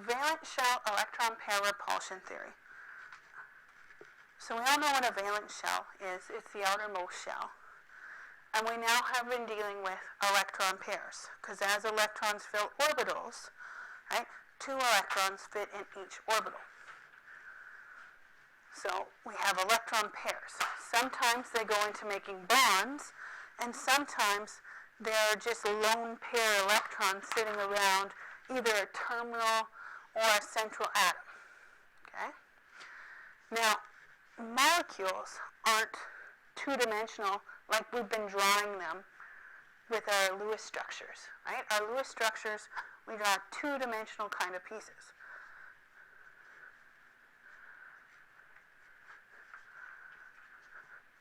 valence shell electron pair repulsion theory. So we all know what a valence shell is. It's the outermost shell. And we now have been dealing with electron pairs, because as electrons fill orbitals, right, 2 electrons fit in each orbital. So we have electron pairs. Sometimes they go into making bonds, and sometimes they're just lone pair electrons sitting around either a terminal or a central atom. Okay? Now, molecules aren't two-dimensional like we've been drawing them with our Lewis structures. Right? Our Lewis structures, we draw two-dimensional kind of pieces.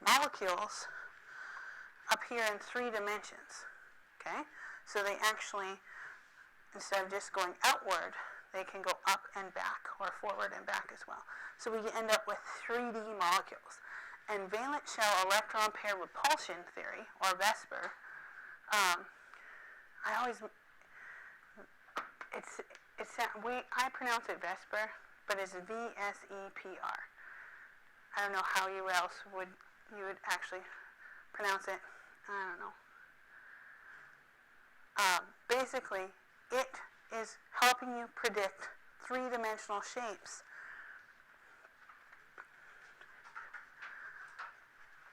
Molecules appear in 3 dimensions. Okay? So they actually, instead of just going outward, they can go up and back, or forward and back as well. So we end up with 3D molecules. And valence shell electron pair repulsion theory, or VSEPR, I pronounce it VSEPR, but it's VSEPR. I don't know how you would actually pronounce it. I don't know. Basically, it is helping you predict 3-dimensional shapes.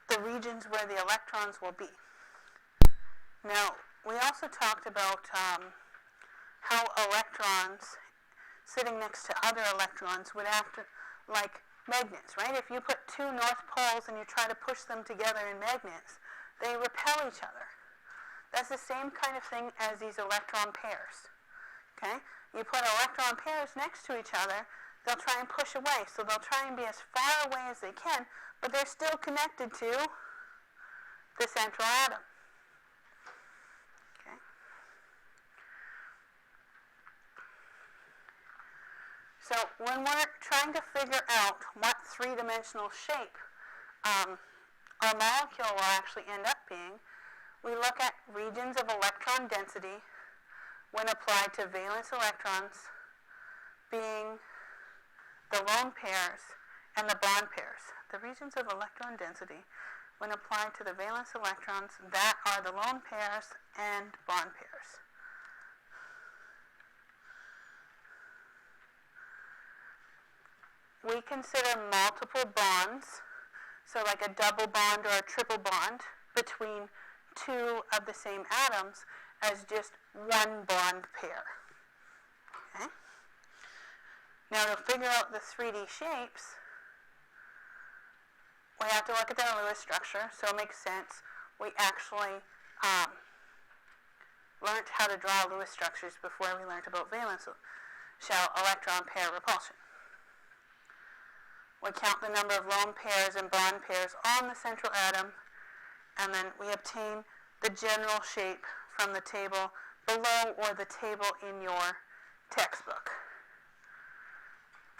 The regions where the electrons will be. Now, we also talked about how electrons sitting next to other electrons would act like magnets, right? If you put 2 north poles and you try to push them together in magnets, they repel each other. That's the same kind of thing as these electron pairs. Okay? You put electron pairs next to each other, they'll try and push away. So they'll try and be as far away as they can, but they're still connected to the central atom. Okay? So when we're trying to figure out what 3-dimensional shape our molecule will actually end up being, we look at regions of electron density when applied to valence electrons being the lone pairs and the bond pairs. The regions of electron density when applied to the valence electrons that are the lone pairs and bond pairs. We consider multiple bonds, so like a double bond or a triple bond between 2 of the same atoms, as just one bond pair. Okay? Now to figure out the 3D shapes, we have to look at their Lewis structure, so it makes sense. We actually learned how to draw Lewis structures before we learned about valence shell electron pair repulsion. We count the number of lone pairs and bond pairs on the central atom, and then we obtain the general shape from the table below or the table in your textbook.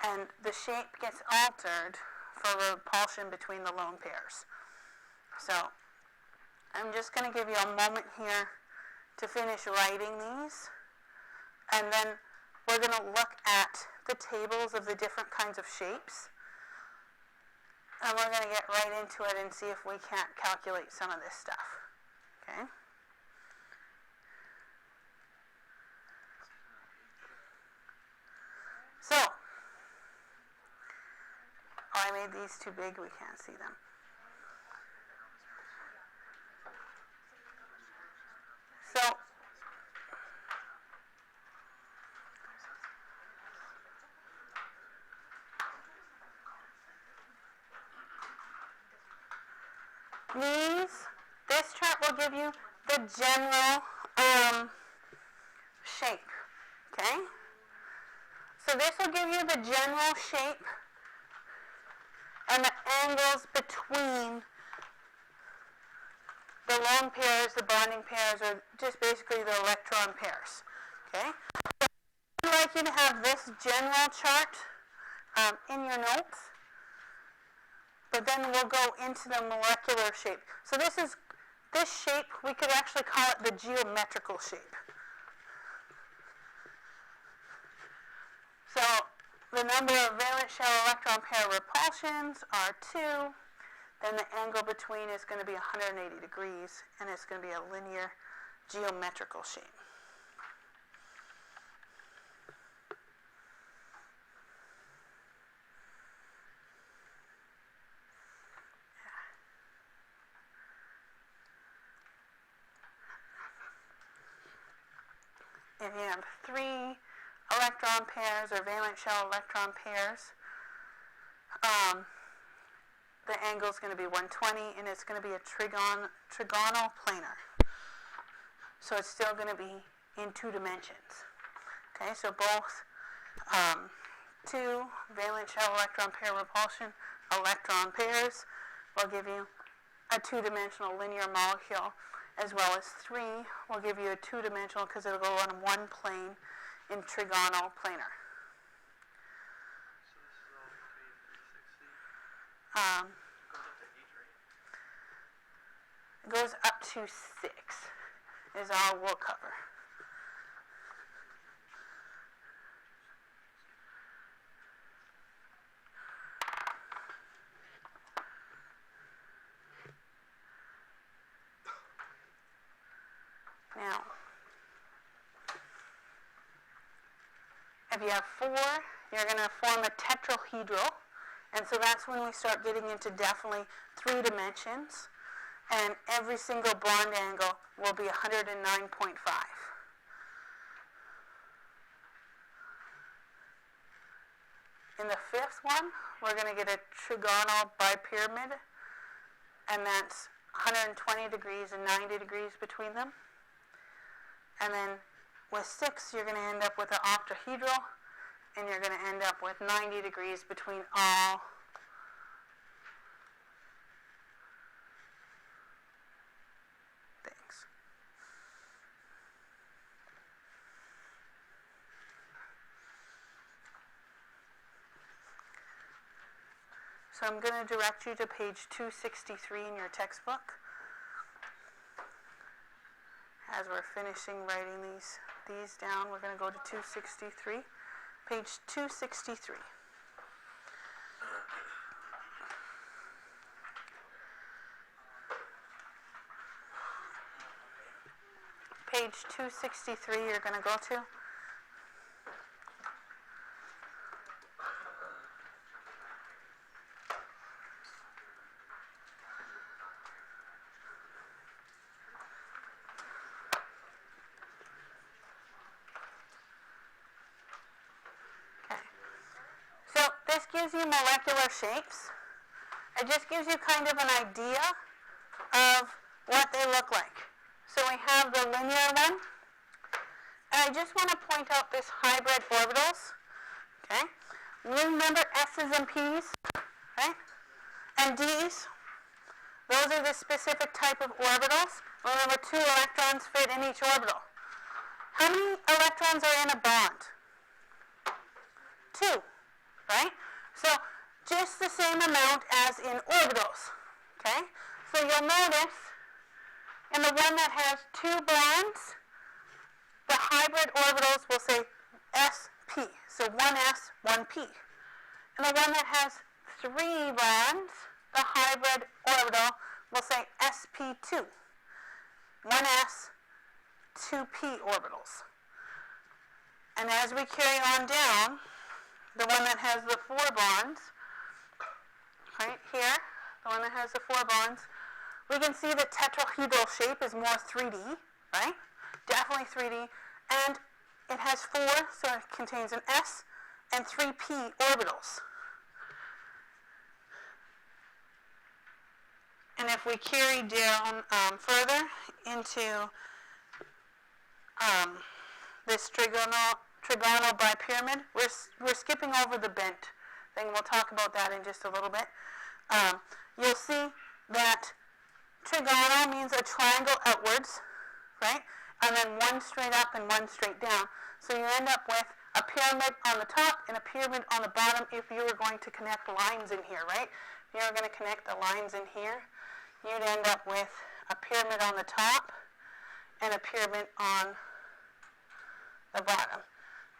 And the shape gets altered for repulsion between the lone pairs. So I'm just going to give you a moment here to finish writing these, and then we're going to look at the tables of the different kinds of shapes, and we're going to get right into it and see if we can't calculate some of this stuff. Okay? So, I made these too big, we can't see them. So, this chart will give you the general shape, okay? So this will give you the general shape and the angles between the lone pairs, the bonding pairs, or just basically the electron pairs, okay? So I'd like you to have this general chart in your notes, but then we'll go into the molecular shape. So this shape, we could actually call it the geometrical shape. So the number of valence shell electron pair repulsions are 2. Then the angle between is going to be 180 degrees, and it's going to be a linear geometrical shape. If you have 3 electron pairs or valence shell electron pairs, the angle is going to be 120, and it's going to be a trigonal planar. So it's still going to be in 2 dimensions. Okay, so both 2 valence shell electron pair repulsion electron pairs will give you a 2-dimensional linear molecule, as well as 3 will give you a 2-dimensional, because it'll go on one plane in trigonal planar. It goes up to 6 is all we'll cover. Now, if you have 4, you're going to form a tetrahedral. And so that's when we start getting into definitely 3 dimensions. And every single bond angle will be 109.5. In the 5th one, we're going to get a trigonal bipyramid, and that's 120 degrees and 90 degrees between them. And then with 6, you're going to end up with an octahedral, and you're going to end up with 90 degrees between all things. So I'm going to direct you to page 263 in your textbook. As we're finishing writing these down, we're going to go to 263. Page 263. Page 263 you're going to go to. Gives you molecular shapes. It just gives you kind of an idea of what they look like. So we have the linear one, and I just want to point out this hybrid orbitals. Okay, remember S's and P's, right? And D's. Those are the specific type of orbitals. Remember, 2 electrons fit in each orbital. How many electrons are in a bond? 2, right? So just the same amount as in orbitals, okay? So you'll notice in the one that has 2 bonds, the hybrid orbitals will say sp, so 1s, 1p. And the one that has 3 bonds, the hybrid orbital will say sp2, 1s, 2p orbitals. And as we carry on down, the one that has the 4 bonds, right here, the one that has the 4 bonds, we can see the tetrahedral shape is more 3D, right? Definitely 3D. And it has 4, so it contains an S and 3p orbitals. And if we carry down further into this trigonal bipyramid, we're skipping over the bent thing. We'll talk about that in just a little bit. You'll see that trigonal means a triangle outwards, right? And then one straight up and one straight down. So you end up with a pyramid on the top and a pyramid on the bottom if you were going to connect lines in here, right? If you were going to connect the lines in here, you'd end up with a pyramid on the top and a pyramid on the bottom.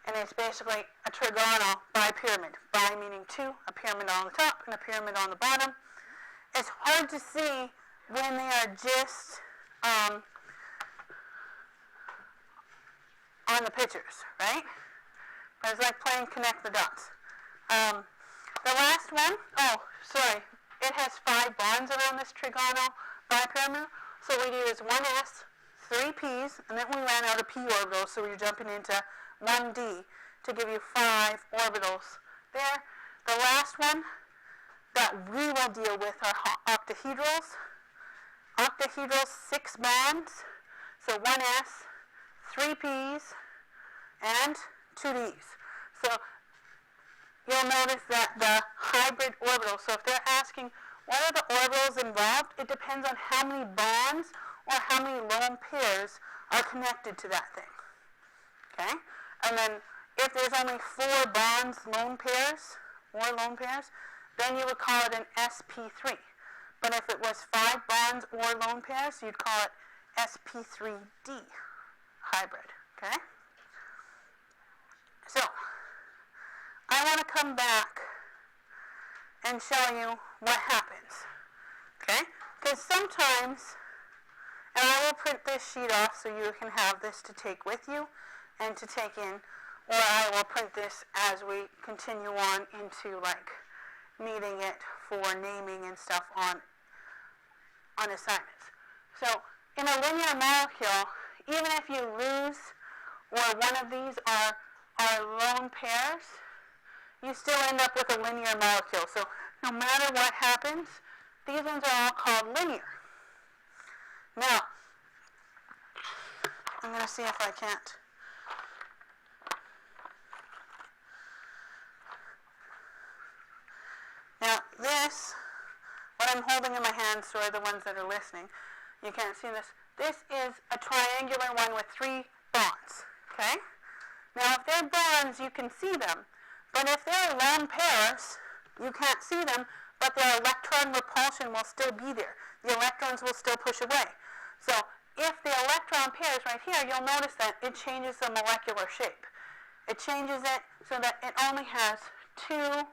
And it's basically a trigonal bipyramid. Bi meaning two, a pyramid on the top and a pyramid on the bottom. It's hard to see when they are just on the pictures, right? But it's like playing connect the dots. The last one, it has 5 bonds around this trigonal bipyramid. So what we do is 1s, 3 p's, and then we ran out of p orbitals, so we're jumping into 1d to give you 5 orbitals there. The last one that we will deal with are octahedrals. Octahedrals, 6 bonds, so 1s, 3 p's, and 2 d's. So you'll notice that the hybrid orbital, so if they're asking what are the orbitals involved, it depends on how many bonds or how many lone pairs are connected to that thing. Okay? And then if there's only 4 bonds, lone pairs, then you would call it an sp3. But if it was 5 bonds or lone pairs, you'd call it sp3d hybrid. Okay? So, I want to come back and show you what happens. Okay? Because sometimes, and I will print this sheet off so you can have this to take with you and to take in, or I will print this as we continue on into like needing it for naming and stuff on assignments. So in a linear molecule, even if you lose or one of these are lone pairs, you still end up with a linear molecule. So no matter what happens, these ones are all called linear. Now, I'm going to see if I can't. Now this, what I'm holding in my hands for the ones that are listening, you can't see this. This is a triangular one with 3 bonds, okay? Now if they're bonds, you can see them. But if they're lone pairs, you can't see them, but their electron repulsion will still be there. The electrons will still push away. So if the electron pairs right here, you'll notice that it changes the molecular shape. It changes it so that it only has 2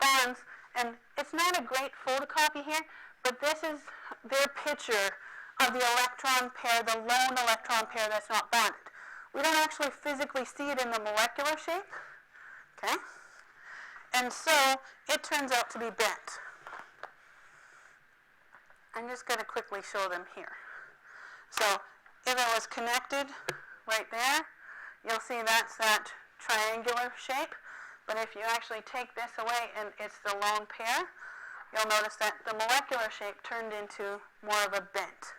bonds. And it's not a great photocopy here, but this is their picture of the electron pair, the lone electron pair that's not bonded. We don't actually physically see it in the molecular shape, okay? And so it turns out to be bent. I'm just going to quickly show them here. So if it was connected right there, you'll see that's that triangular shape. But if you actually take this away and it's the lone pair, you'll notice that the molecular shape turned into more of a bent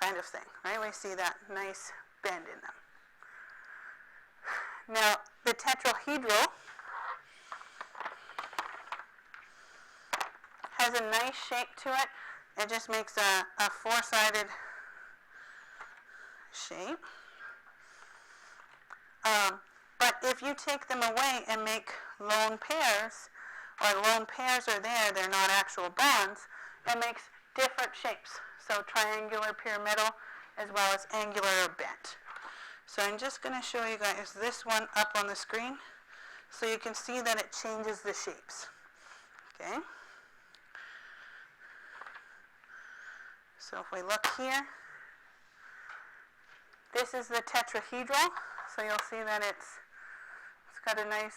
kind of thing, right? We see that nice bend in them. Now, the tetrahedral has a nice shape to it. It just makes a 4-sided shape. But if you take them away and make lone pairs, or lone pairs are there, they're not actual bonds, it makes different shapes. So triangular, pyramidal, as well as angular or bent. So I'm just going to show you guys this one up on the screen so you can see that it changes the shapes. Okay? So if we look here, this is the tetrahedral. So you'll see that it's got a nice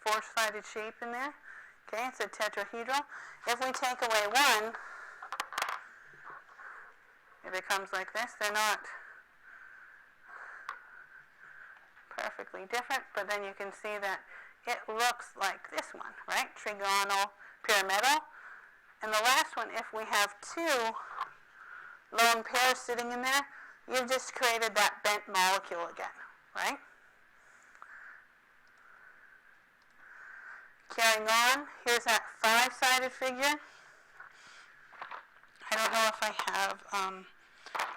4-sided shape in there. Okay, it's a tetrahedral. If we take away one, it becomes like this. They're not perfectly different, but then you can see that it looks like this one, right? Trigonal, pyramidal. And the last one, if we have 2 lone pairs sitting in there, you've just created that bent molecule again, right? Carrying on, here's that 5-sided figure. I don't know if I have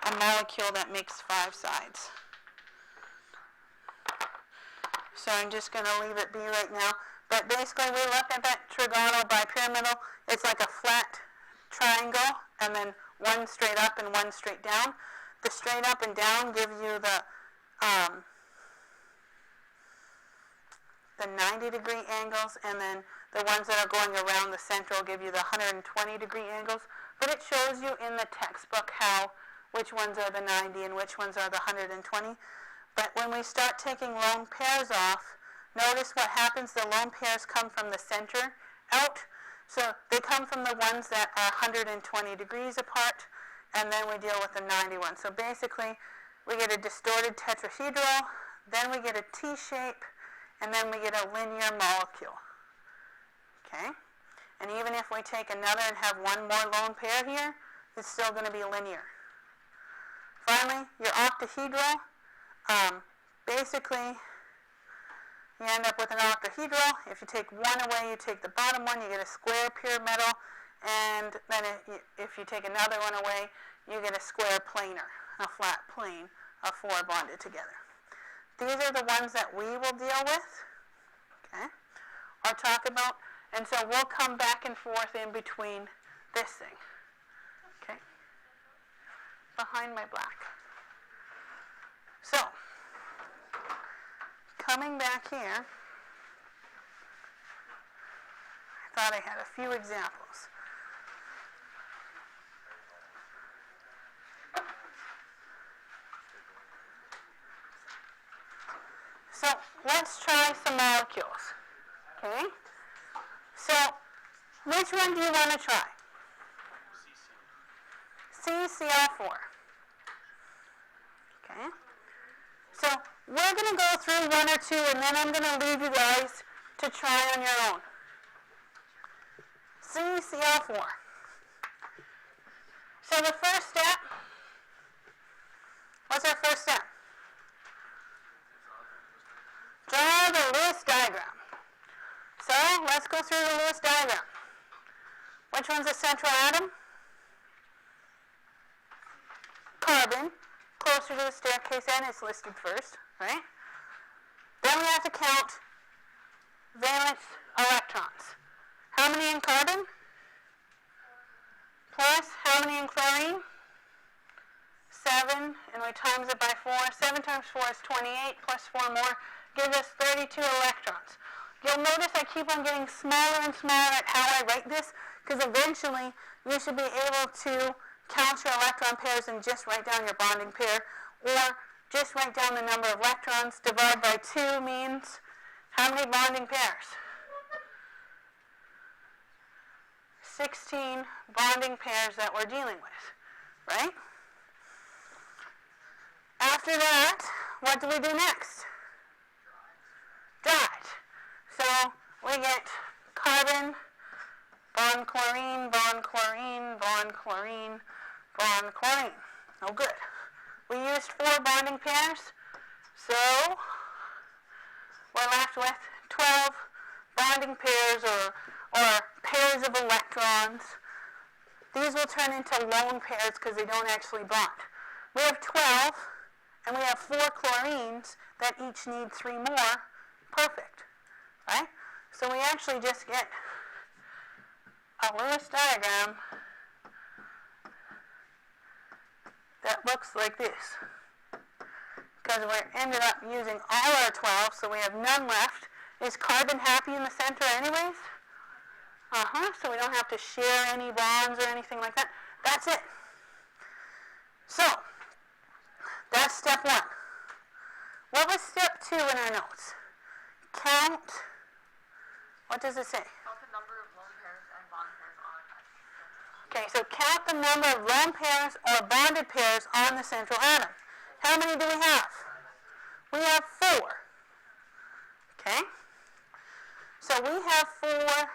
a molecule that makes 5 sides. So I'm just going to leave it be right now. But basically, we look at that trigonal bipyramidal. It's like a flat triangle, and then one straight up and one straight down. The straight up and down give you the 90-degree angles, and then the ones that are going around the center will give you the 120-degree angles. But it shows you in the textbook which ones are the 90 and which ones are the 120. But when we start taking lone pairs off, notice what happens. The lone pairs come from the center out. So they come from the ones that are 120 degrees apart, and then we deal with the 91. So basically, we get a distorted tetrahedral, then we get a T-shape, and then we get a linear molecule. Okay? And even if we take another and have one more lone pair here, it's still going to be linear. Finally, your octahedral, basically, you end up with an octahedral. If you take one away, you take the bottom one, you get a square pyramidal, and then if you take another one away, you get a square planar, a flat plane of four bonded together. These are the ones that we will deal with, okay, or talk about, and so we'll come back and forth in between this thing, okay, behind my black. So, coming back here, I thought I had a few examples. So let's try some molecules, okay? So which one do you want to try? CCl4. Okay? So we're going to go through one or two, and then I'm going to leave you guys to try on your own. CCl4. So the first step, what's our first step? Draw the Lewis diagram. So let's go through the Lewis diagram. Which one's the central atom? Carbon. Closer to the staircase end, it's listed first, right? Then we have to count valence electrons. How many in carbon? Plus, how many in chlorine? 7, and we times it by 4. 7 times 4 is 28, plus 4 more gives us 32 electrons. You'll notice I keep on getting smaller and smaller at how I write this, because eventually you should be able to count your electron pairs and just write down your bonding pair, or just write down the number of electrons. Divide by 2 means how many bonding pairs? 16 bonding pairs that we're dealing with, right? After that, what do we do next? Dry it. So we get carbon, bond chlorine, bond chlorine, bond chlorine, bond chlorine. Oh, good. We used 4 bonding pairs, so we're left with 12 bonding pairs or pairs of electrons. These will turn into lone pairs because they don't actually bond. We have 12, and we have 4 chlorines that each need 3 more. Perfect, right? So we actually just get a Lewis diagram that looks like this, because we ended up using all our 12, so we have none left. Is carbon happy in the center anyways? So we don't have to share any bonds or anything like that. That's it. So, that's step 1. What was step 2 in our notes? Count, what does it say? Count the number of lone pairs and bond pairs on it. Okay, so count the number of lone pairs or bonded pairs on the central atom. How many do we have? We have 4. Okay? So we have 4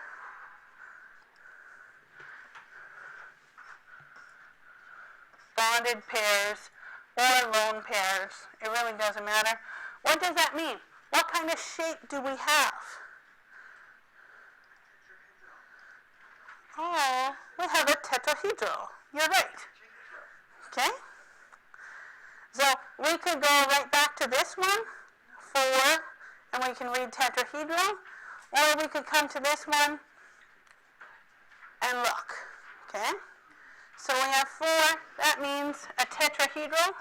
bonded pairs or lone pairs. It really doesn't matter. What does that mean? What kind of shape do we have? Oh, we have a tetrahedral. You're right. Okay? So we could go right back to this one, 4, and we can read tetrahedral, or we could come to this one and look. Okay? So we have 4, that means a tetrahedral.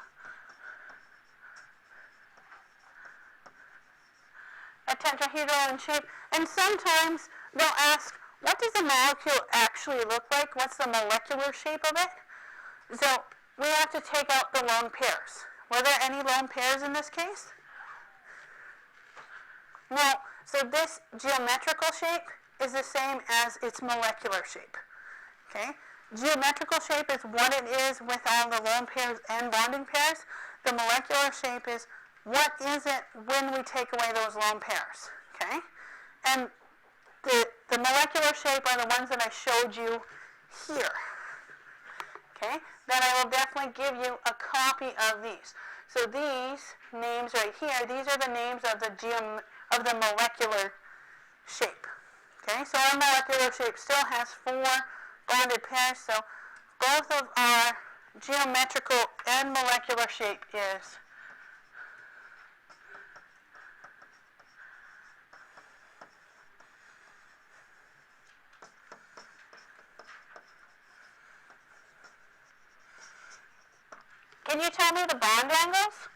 A tetrahedral in shape. And sometimes they'll ask, what does the molecule actually look like? What's the molecular shape of it? So we have to take out the lone pairs. Were there any lone pairs in this case? No. So this geometrical shape is the same as its molecular shape. Okay? Geometrical shape is what it is with all the lone pairs and bonding pairs. The molecular shape is what is it when we take away those lone pairs. Okay? And the molecular shape are the ones that I showed you here. Okay? Then I will definitely give you a copy of these. So these names right here, these are the names of the molecular shape. Okay? So our molecular shape still has 4 bonded pairs. So both of our geometrical and molecular shape is Can you tell me the bond angles?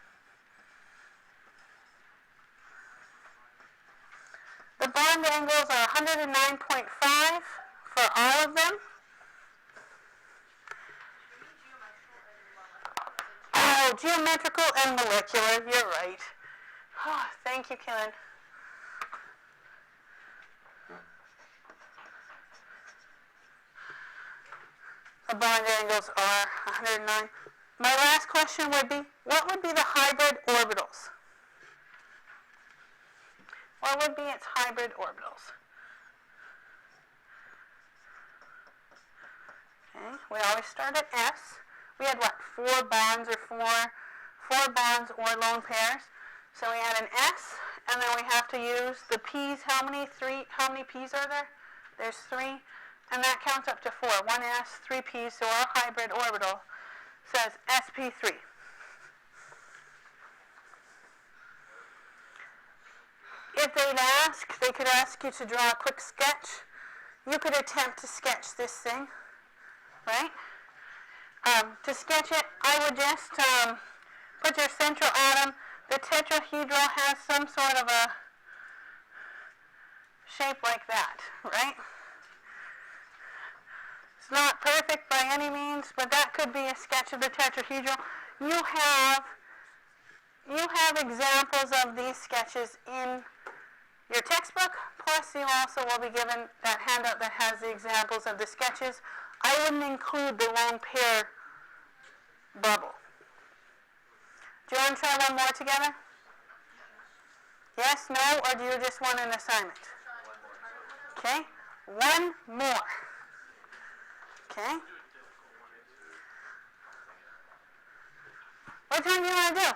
The bond angles are 109.5 for all of them. Oh, geometrical and molecular, you're right. Oh, thank you, Killen. The bond angles are 109. My last question would be, what would be the hybrid orbitals? What would be its hybrid orbitals? Okay, we always start at S. We had what, 4 bonds or 4 bonds or lone pairs. So we had an S, and then we have to use the P's. How many P's are there? There's 3, and that counts up to 4. 1 S, 3 P's, so our hybrid orbital says sp3. If they could ask you to draw a quick sketch. You could attempt to sketch this thing, right? To sketch it, I would just put your central atom. The tetrahedral has some sort of a shape like that, right? It's not perfect by any means, but that could be a sketch of the tetrahedral. You have examples of these sketches in your textbook, plus you also will be given that handout that has the examples of the sketches. I wouldn't include the lone pair bubble. Do you want to try one more together? Yes, no, or do you just want an assignment? Okay, one more. Okay. Which one do you want to do?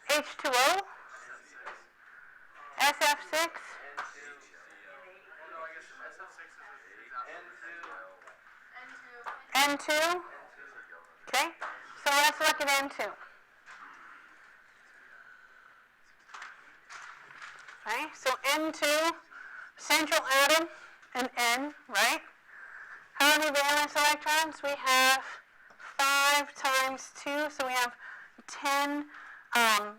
H2O? SF6? N2? Okay, so let's look at N2. Okay, so N2, central atom, and N, right? How many valence electrons? We have 5 times 2, so we have 10 10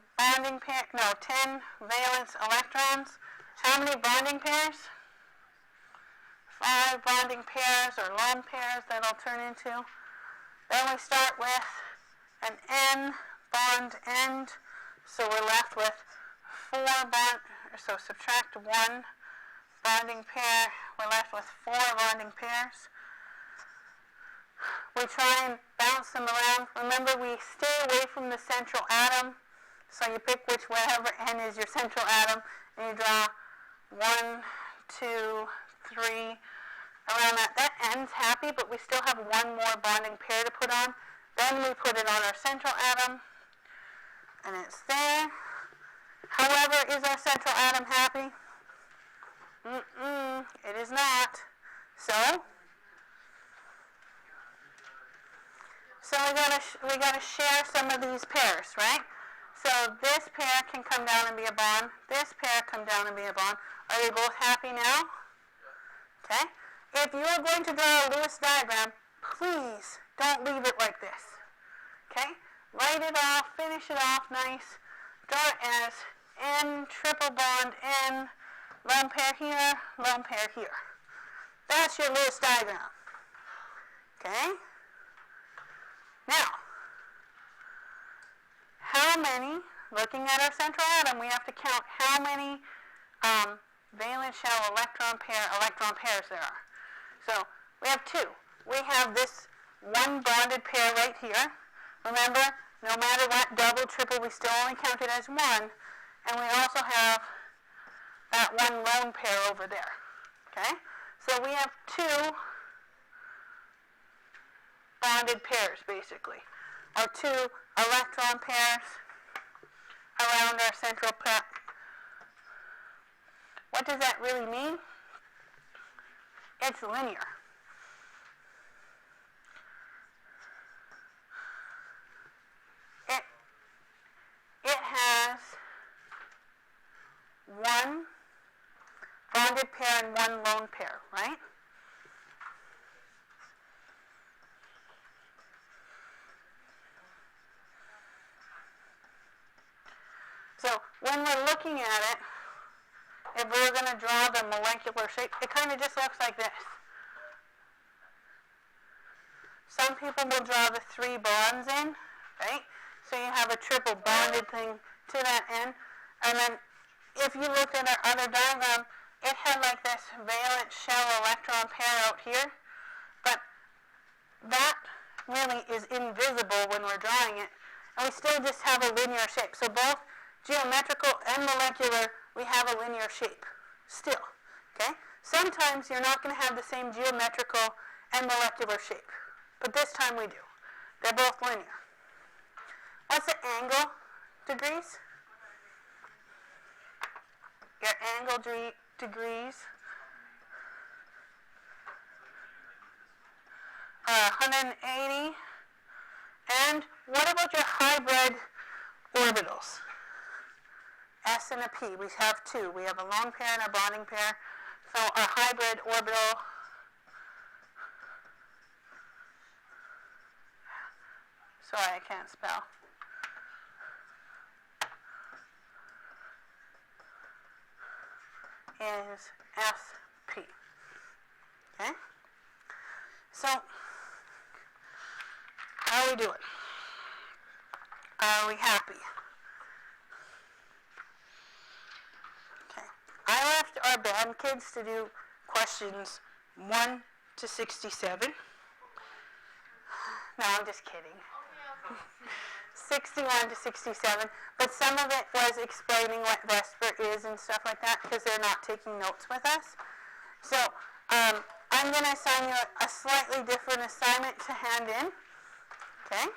valence electrons. How many bonding pairs? 5 bonding pairs or lone pairs that'll turn into. Then we start with an N bond end, so we're left with 4 so subtract 1 bonding pair, we're left with 4 bonding pairs. We try and bounce them around. Remember, we stay away from the central atom, so you pick whatever N is your central atom, and you draw 1, 2, 3, around that. That N's happy, but we still have 1 more bonding pair to put on. Then we put it on our central atom, and it's there. However, is our central atom happy? It is not. So we gotta share some of these pairs, right? So this pair can come down and be a bond. This pair come down and be a bond. Are they both happy now? Okay. If you are going to draw a Lewis diagram, please don't leave it like this. Okay? Write it off, finish it off nice. Draw it as N, triple bond N, lone pair here, lone pair here. That's your Lewis diagram. Okay? Now, how many, looking at our central atom, we have to count how many valence shell electron pairs there are. So we have two. We have this one bonded pair right here. Remember, no matter what, double, triple, we still only count it as one. And we also have that one lone pair over there. Okay? So we have two bonded pairs, basically, or two electron pairs around our central pair. What does that really mean? It's linear. It has one bonded pair and one lone pair, right? So when we're looking at it, if we're going to draw the molecular shape, it kind of just looks like this. Some people will draw the three bonds in, right? So you have a triple bonded thing to that end. And then if you looked at our other diagram, it had like this valence shell electron pair out here. But that really is invisible when we're drawing it. And we still just have a linear shape. So both geometrical and molecular, we have a linear shape still. Okay? Sometimes you're not going to have the same geometrical and molecular shape. But this time we do. They're both linear. What's the angle degrees? Your angle degrees. 180. And what about your hybrid orbitals? S and a P. We have two. We have a lone pair and a bonding pair. So our hybrid orbital sorry, I can't spell. Is SP. Okay? So, how are we doing? Are we happy? Okay. I left our band kids to do questions 1 to 67. No, I'm just kidding. 61 to 67, but some of it was explaining what VESPR is and stuff like that because they're not taking notes with us. So I'm going to assign you a slightly different assignment to hand in. Okay?